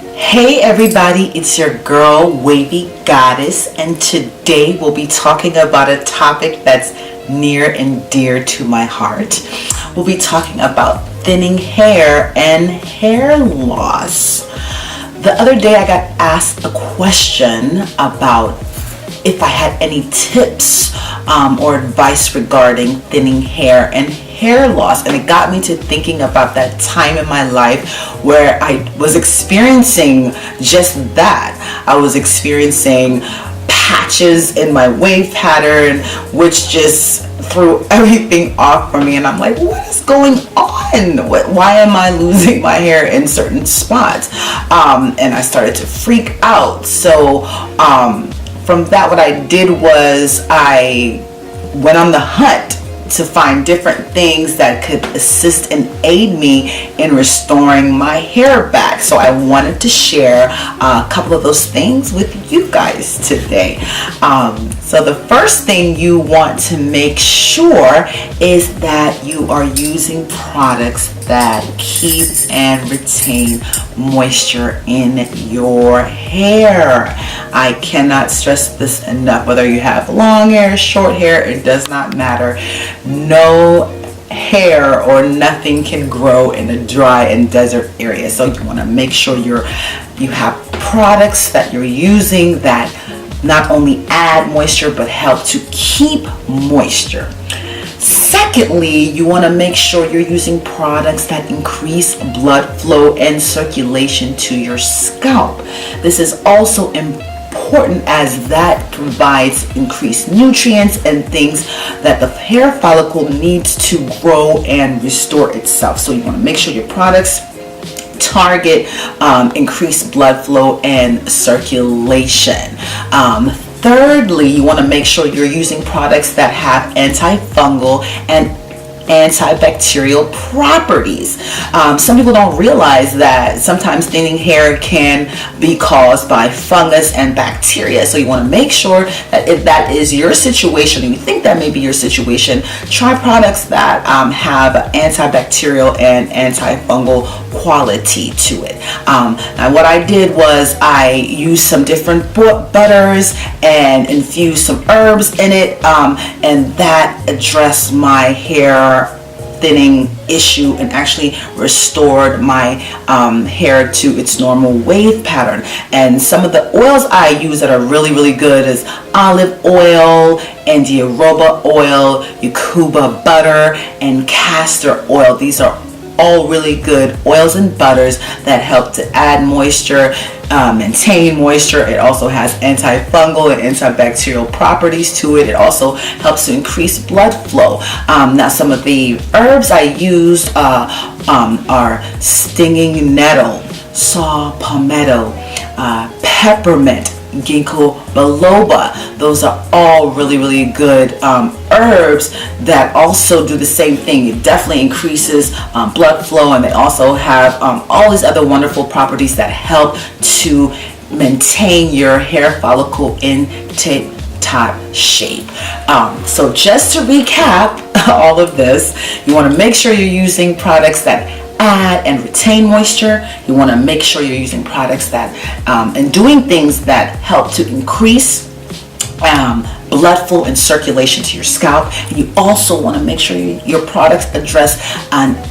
Hey everybody, it's your girl Wavee Goddess, and today we'll be talking about a topic that's near and dear to my heart. We'll be talking about thinning hair and hair loss. The other day I got asked a question about if I had any tips or advice regarding thinning hair and hair loss, and it got me to thinking about that time in my life where I was experiencing just that. I was experiencing patches in my wave pattern, which just threw everything off for me, and I'm like, what is going on? Why am I losing my hair in certain spots? And I started to freak out. So from that, what I did was I went on the hunt to find different things that could assist and aid me in restoring my hair back. So I wanted to share a couple of those things with you guys today. So the first thing you want to make sure is that you are using products that keep and retain moisture in your hair. I cannot stress this enough. Whether you have long hair, short hair, it does not matter. No hair or nothing can grow in a dry and desert area. So you want to make sure you have products that you're using that not only add moisture but help to keep moisture. Secondly, you want to make sure you're using products that increase blood flow and circulation to your scalp. This is also important as that provides increased nutrients and things that the hair follicle needs to grow and restore itself. So you want to make sure your products target increased blood flow and circulation. Thirdly, you want to make sure you're using products that have antifungal and antibacterial properties. Some people don't realize that sometimes thinning hair can be caused by fungus and bacteria. So you want to make sure that if that is your situation, and you think that may be your situation, try products that have antibacterial and antifungal quality to it. Now what I did was I used some different butters and infused some herbs in it, and that addressed my hair thinning issue and actually restored my hair to its normal wave pattern. And some of the oils I use that are really good is olive oil, Indiaroba oil, Yukuba butter, and castor oil. These are all really good oils and butters that help to add moisture, maintain moisture. It also has antifungal and antibacterial properties to it. It also helps to increase blood flow. Now some of the herbs I used are stinging nettle, saw palmetto, peppermint, ginkgo biloba. Those are all really good herbs that also do the same thing. It definitely increases blood flow, and they also have all these other wonderful properties that help to maintain your hair follicle in tip-top shape. So just to recap all of this, you want to make sure you're using products that add and retain moisture. You want to make sure you're using products that and doing things that help to increase blood flow and circulation to your scalp. And you also want to make sure your products address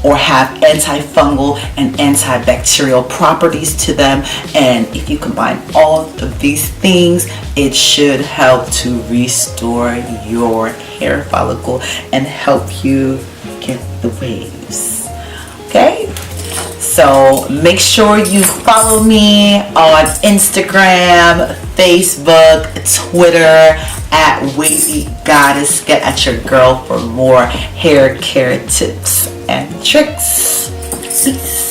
or have antifungal and antibacterial properties to them. And if you combine all of these things, it should help to restore your hair follicle and help you get the waves. Okay, so make sure you follow me on Instagram, Facebook, Twitter at Wavee Goddess. Get at your girl for more hair care tips and tricks. Peace.